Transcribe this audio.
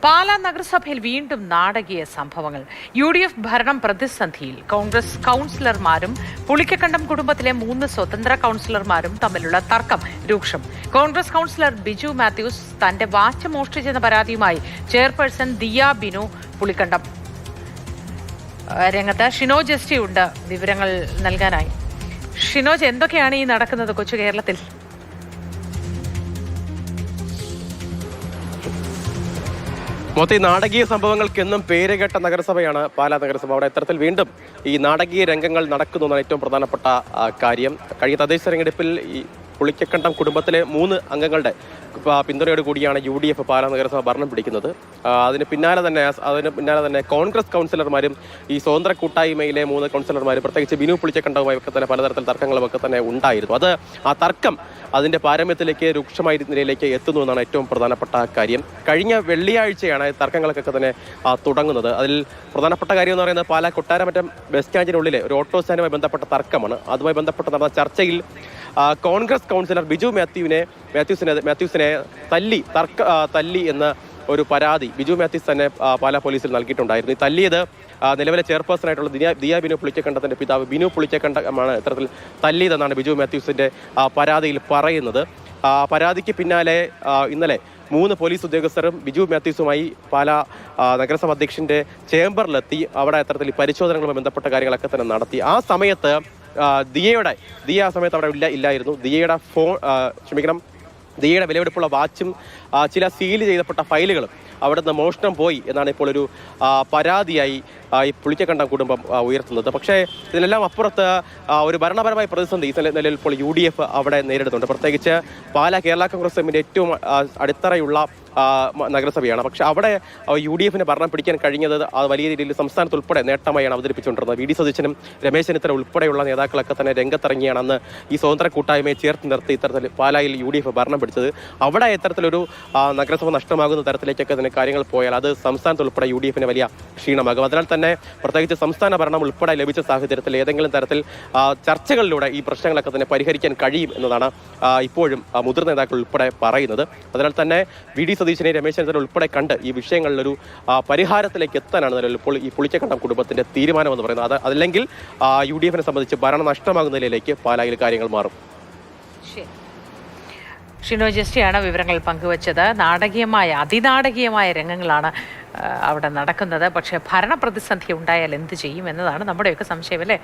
പാലാ നഗരസഭയിൽ വീണ്ടും നാടകീയ സംഭവങ്ങൾ. UDF ഭരണം പ്രതിസന്ധിയിൽ. കോൺഗ്രസ് കൗൺസിലർമാരും പുളിക്കക്കണ്ടം കുടുംബത്തിലെ 3 സ്വതന്ത്ര കൗൺസിലർമാരും തമ്മിലുള്ള തർക്കം രൂക്ഷം. കോൺഗ്രസ് കൗൺസിലർ ബിജു മാത്യൂസ് തന്റെ വാച്ച് മോഷ്ടിച്ചെന്ന പരാതിയുമായി ചെയർപേഴ്സൺ ദിയ ബിനു പുളിക്കണ്ടം രംഗത്ത്. ഷിനോജ് എസ് ടി ഉണ്ട് വിവരങ്ങൾ നൽകാനായി. ഷിനോജ്, എന്തൊക്കെയാണ് ഈ നടക്കുന്നത് കൊച്ചു കേരളത്തിൽ? മൊത്തം നാടകീയ സംഭവങ്ങൾക്കെന്നും പേരുകേട്ട നഗരസഭയാണ് പാലാ നഗരസഭ. അവിടെ ഇത്തരത്തിൽ വീണ്ടും ഈ നാടകീയ രംഗങ്ങൾ നടക്കുന്നു എന്നാണ് ഏറ്റവും പ്രധാനപ്പെട്ട കാര്യം. കഴിഞ്ഞ തദ്ദേശ തെരഞ്ഞെടുപ്പിൽ ഈ പുളിക്കക്കണ്ടം കുടുംബത്തിലെ 3 അംഗങ്ങളുടെ പിന്തുണയോട് കൂടിയാണ് UDF പാലാ നഗരസഭ ഭരണം പിടിക്കുന്നത്. അതിന് പിന്നാലെ തന്നെ കോൺഗ്രസ് കൗൺസിലർമാരും ഈ സ്വതന്ത്ര കൂട്ടായ്മയിലെ 3 കൗൺസിലർമാരും പ്രത്യേകിച്ച് ബിനു പുളിക്കക്കണ്ടവുമായി ഒക്കെ തന്നെ പലതരത്തിൽ തർക്കങ്ങളും ഒക്കെ തന്നെ ഉണ്ടായിരുന്നു. ആ തർക്കം അതിന്റെ പാരമ്യത്തിലേക്ക് രൂക്ഷമായ നിലയിലേക്ക് എത്തുന്നു എന്നാണ് ഏറ്റവും പ്രധാനപ്പെട്ട കാര്യം. കഴിഞ്ഞ വെള്ളിയാഴ്ചയാണ് തർക്കങ്ങളൊക്കെ തന്നെ തുടങ്ങുന്നത്. അതിൽ പ്രധാനപ്പെട്ട കാര്യം എന്ന് പറയുന്നത് പാലാ കൊട്ടാരമറ്റം ബസ് സ്റ്റാൻഡിനുള്ളിലെ ഒരു ഓട്ടോ സ്റ്റാൻഡുമായി ബന്ധപ്പെട്ട തർക്കമാണ്. അതുമായി ബന്ധപ്പെട്ട് നടന്ന ചർച്ചയിൽ കോൺഗ്രസ് കൗൺസിലർ ബിജു മാത്യൂസിനെ തല്ലി എന്ന ഒരു പരാതി ബിജു മാത്യൂസ് തന്നെ പാലാ പോലീസിൽ നൽകിയിട്ടുണ്ടായിരുന്നു. ഈ തല്ലിയത് നിലവിലെ ചെയർപേഴ്സണായിട്ടുള്ള ദിയ ബിനു പുളിക്കക്കണ്ടത്തിന്റെ പിതാവ് ബിനു പുളിക്കക്കണ്ടമാണ് ഇത്തരത്തിൽ തല്ലിയതെന്നാണ് ബിജു മാത്യൂസിന്റെ പരാതിയിൽ പറയുന്നത്. പരാതിക്ക് പിന്നാലെ ഇന്നലെ 3 പോലീസ് ഉദ്യോഗസ്ഥരും ബിജു മാത്യൂസുമായി പാലാ നഗരസഭ അധ്യക്ഷന്റെ ചേംബറിലെത്തി അവിടെ ഇത്തരത്തിൽ പരിശോധനകളുമായി ബന്ധപ്പെട്ട കാര്യങ്ങളൊക്കെ തന്നെ നടത്തി. ആ സമയത്ത് ദിയ ആ സമയത്ത് അവിടെ ഇല്ലായിരുന്നു. ദിയയുടെ വിലപിടിപ്പുള്ള വാച്ചും ചില സീൽ ചെയ്യപ്പെട്ട ഫയലുകളും അവിടെ നിന്ന് മോഷണം പോയി എന്നാണ് ഇപ്പോൾ ഒരു പരാതിയായി ഈ പുളിക്കക്കണ്ടം കുടുംബം ഉയർത്തുന്നത്. പക്ഷേ ഇതിനെല്ലാം അപ്പുറത്ത് ഒരു ഭരണപരമായ പ്രതിസന്ധി ഈ നിലയിൽ ഇപ്പോൾ UDF അവിടെ നേരിടുന്നുണ്ട്. പ്രത്യേകിച്ച് പാലാ കേരള കോൺഗ്രസ് എമ്മിൻ്റെ ഏറ്റവും അടിത്തറയുള്ള നഗരസഭയാണ്. പക്ഷെ അവിടെ UDFന് ഭരണം പിടിക്കാൻ കഴിഞ്ഞത് വലിയ രീതിയിൽ സംസ്ഥാനത്ത് ഉൾപ്പെടെ നേട്ടമായാണ് അവതരിപ്പിച്ചുകൊണ്ടിരുന്നത്. VD സതീശനും രമേശ് ചെന്നിത്തല ഉൾപ്പെടെയുള്ള നേതാക്കളൊക്കെ തന്നെ രംഗത്തിറങ്ങിയാണ് അന്ന് ഈ സ്വതന്ത്ര കൂട്ടായ്മയെ ചേർത്ത് നിർത്തി ഇത്തരത്തിൽ പാലായിൽ UDF ഭരണം പിടിച്ചത്. അവിടെ ഇത്തരത്തിലൊരു നഗരസഭ നഷ്ടമാകുന്ന തരത്തിലേക്കൊക്കെ തന്നെ കാര്യങ്ങൾ പോയാൽ അത് സംസ്ഥാനത്ത് ഉൾപ്പെടെ UDFന് വലിയ ക്ഷീണമാകും. അതിനാൽ തന്നെ പ്രത്യേകിച്ച് സംസ്ഥാന ഭരണം ഉൾപ്പെടെ ലഭിച്ച സാഹചര്യത്തിൽ ഏതെങ്കിലും തരത്തിൽ ചർച്ചകളിലൂടെ ഈ പ്രശ്നങ്ങളൊക്കെ തന്നെ പരിഹരിക്കാൻ കഴിയും എന്നതാണ് ഇപ്പോഴും മുതിർന്ന നേതാക്കൾ ഉൾപ്പെടെ പറയുന്നത്. അതിനാൽ തന്നെ VD സതീശനെ രമേശ് ചെന്നിത്തല ഉൾപ്പെടെ കണ്ട് ഈ വിഷയങ്ങളിലൊരു പരിഹാരത്തിലേക്ക് എത്താനാണ് നിലവിൽ ഇപ്പോൾ ഈ പുളിക്കക്കണ്ടം കുടുംബത്തിന്റെ തീരുമാനമെന്ന് പറയുന്നത്. അതല്ലെങ്കിൽ UDFനെ സംബന്ധിച്ച് ഭരണം നഷ്ടമാകുന്ന നിലയിലേക്ക് പാലായിൽ കാര്യങ്ങൾ മാറും. ഷിനോജ് എസ് ടിയാണ് വിവരങ്ങൾ പങ്കുവച്ചത്. അതിനാടകീയമായ രംഗങ്ങളാണ് അവിടെ നടക്കുന്നത്. പക്ഷേ ഭരണപ്രതിസന്ധി ഉണ്ടായാൽ എന്ത് ചെയ്യും എന്നതാണ് നമ്മുടെയൊക്കെ സംശയം, അല്ലേ?